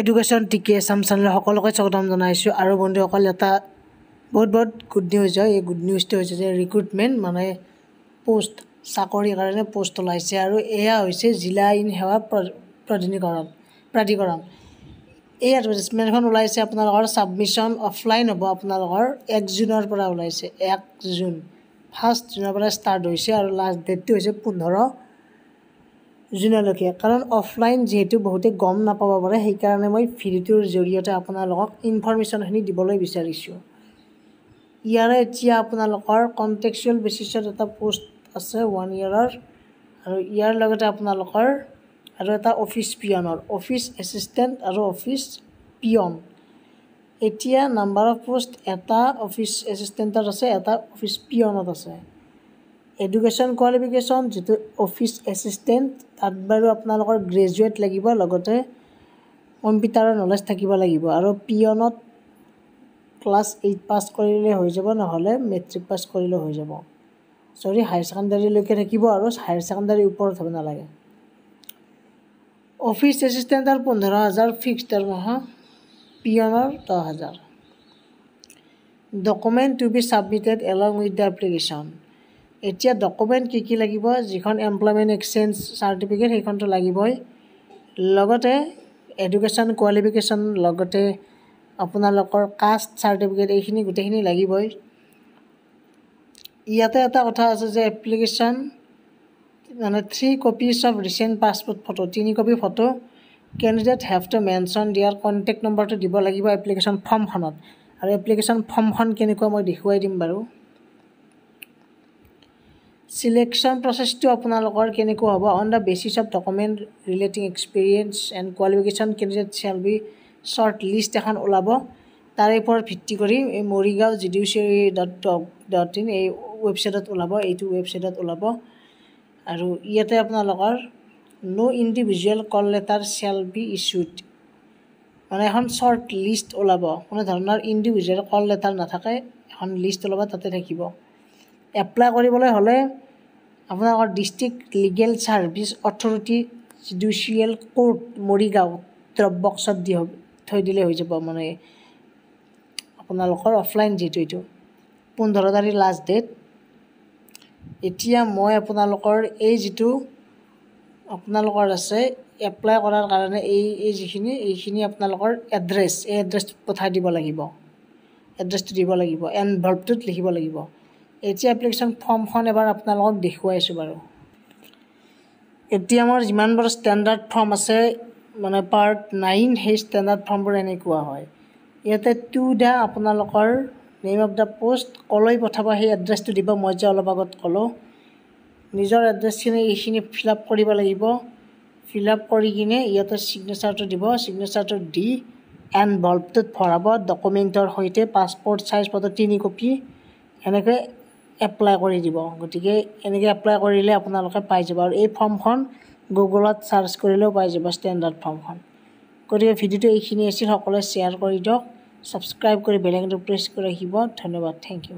Education টিকে Assam channel সকলোকে স্বাগতম জনাইছোঁ আৰু বন্ধুসকল এটা বহুত গুড নিউজ হয়। এই গুড নিউজটো হৈছে যে ৰিক্ৰুটমেণ্ট মানে পোষ্ট চাকৰিৰ কাৰণে পোষ্ট ওলাইছে আৰু এয়া হৈছে জিলা আইন সেৱা প্ৰাধিকৰণ। এই এডভাৰটাইজমেণ্টখন ওলাইছে আপোনালোকৰ ছাবমিশ্যন অফলাইন হ'ব আপোনালোকৰ 1 জুনৰ পৰা ওলাইছে 1 জুন 1 জুনৰ পৰা ষ্টাৰ্ট হৈছে আৰু লাষ্ট ডেটটো হৈছে 15 জুনলৈকে। কাৰণ অফলাইন যিহেতু বহুতে গম নাপাব পাৰে সেইকাৰণে মই ভিডিঅ'টোৰ জৰিয়তে আপোনালোকক ইনফৰমেশ্যনখিনি দিবলৈ বিচাৰিছোঁ। ইয়াৰে এতিয়া আপোনালোকৰ কণ্টেক্সুৱেল বেচিছত এটা পোষ্ট আছে 1 ইয়াৰৰ আৰু ইয়াৰ লগতে আপোনালোকৰ আৰু এটা অফিচ পিয়নৰ অফিচ এছিষ্টেণ্ট আৰু অফিচ পিয়ন। এতিয়া নাম্বাৰ অফ পোষ্ট এটা অফিচ এছিষ্টেণ্টত আছে, এটা অফিচ পিয়নত আছে। এডুকেশ্যন কোৱালিফিকেশ্যন যিটো অফিচ এছিষ্টেণ্ট তাত বাৰু আপোনালোকৰ গ্ৰেজুৱেট লাগিব, লগতে কম্পিউটাৰৰ নলেজ থাকিব লাগিব আৰু পিয়নত ক্লাছ 8 পাছ কৰিলে হৈ যাব, নহ'লে মেট্ৰিক পাছ কৰিলে হৈ যাব। হায়াৰ ছেকেণ্ডাৰীলৈকে থাকিব আৰু হায়াৰ ছেকেণ্ডাৰীৰ ওপৰত হ'ব নালাগে। অফিচ এছিষ্টেণ্টৰ 15,000 ফিক্স দৰমহা, পিয়নৰ 10,000। Document to be submitted along with the application. এতিয়া ডকুমেণ্ট কি লাগিব, যিখন এমপ্লয়মেণ্ট এক্সচেঞ্জ চাৰ্টিফিকেট সেইখনটো লাগিবই, লগতে এডুকেশ্যন কোৱালিফিকেশ্যন, লগতে আপোনালোকৰ কাষ্ট চাৰ্টিফিকেট এইখিনি গোটেইখিনি লাগিবই। ইয়াতে এটা কথা আছে যে এপ্লিকেশ্যন মানে 3 copies of recent passport photo, 3 copy photo. Candidate have to mention দিয়াৰ কণ্টেক্ট নম্বৰটো দিব লাগিব এপ্লিকেশ্যন ফৰ্মখনত। আৰু এপ্লিকেশ্যন ফৰ্মখন কেনেকুৱা মই দেখুৱাই দিম বাৰু। চিলেকশ্যন প্ৰচেছটো আপোনালোকৰ কেনেকুৱা হ'ব, on the basis of document relating experience and qualification candidate shall be shortlist এখন ওলাব। তাৰে ওপৰত ভিত্তি কৰি এই মৰিগাঁও judiciary.gov.in এই ৱেবছাইটত ওলাব, এইটো ৱেবছাইটত ওলাব। আৰু ইয়াতে আপোনালোকৰ ন' ইণ্ডিভিজুৱেল কল লেটাৰ শ্বেল বি ইছ্যুড, মানে এখন শ্বৰ্ট লিষ্ট ওলাব, কোনো ধৰণৰ ইণ্ডিভিজুৱেল কল লেটাৰ নাথাকে, এখন লিষ্ট ওলাব, তাতে থাকিব। এপ্লাই কৰিবলৈ হ'লে আপোনালোকৰ district legal service authority judicial court Morigaon drop বক্সত থৈ দিলে হৈ যাব। মানে আপোনালোকৰ অফলাইন যিটো এইটো 15 তাৰিখ লাষ্ট ডেট। এতিয়া মই আপোনালোকৰ এই যিটো আপোনালোকৰ আছে এপ্লাই কৰাৰ কাৰণে এইখিনি আপোনালোকৰ এড্ৰেছ, এই এড্ৰেছটোত পঠাই দিব লাগিব, এড্ৰেছটো দিব লাগিব, এনভলভটোত লিখিব লাগিব। এতিয়া এপ্লিকেশ্যন ফৰ্মখন এবাৰ আপোনালোকক দেখুৱাইছোঁ বাৰু। এতিয়া আমাৰ যিমান বাৰু ষ্টেণ্ডাৰ্ড ফৰ্ম আছে মানে পাৰ্ট 9, সেই ষ্টেণ্ডাৰ্ড ফৰ্মবোৰ এনেকুৱা হয়। ইয়াতে টু দ্য আপোনালোকৰ নেম অফ দ্য পোষ্ট কলৈ পঠাব সেই এড্ৰেছটো দিব। মই যে অলপ আগত ক'লোঁ নিজৰ এড্ৰেছখিনি এইখিনি ফিল আপ কৰিব লাগিব। ফিল আপ কৰি কিনে ইয়াতে ছিগনেচাৰটো দিব, ছিগনেচাৰটো দি এনভলভটোত ভৰাব ডকুমেণ্টৰ সৈতে, পাছপৰ্ট চাইজ ফটো 3 কপি, এনেকৈ এপ্লাই কৰি দিব। গতিকে এনেকৈ এপ্লাই কৰিলে আপোনালোকে পাই যাব আৰু এই ফৰ্মখন গুগলত চাৰ্চ কৰিলেও পাই যাব ষ্টেণ্ডাৰ্ড ফৰ্মখন। গতিকে ভিডিঅ'টো এইখিনি আছিল, সকলোৱে শ্বেয়াৰ কৰি দিয়ক, ছাবস্ক্ৰাইব কৰি বেল আইকনটো প্ৰেছ কৰি ৰাখিব। ধন্যবাদ, থেংক ইউ।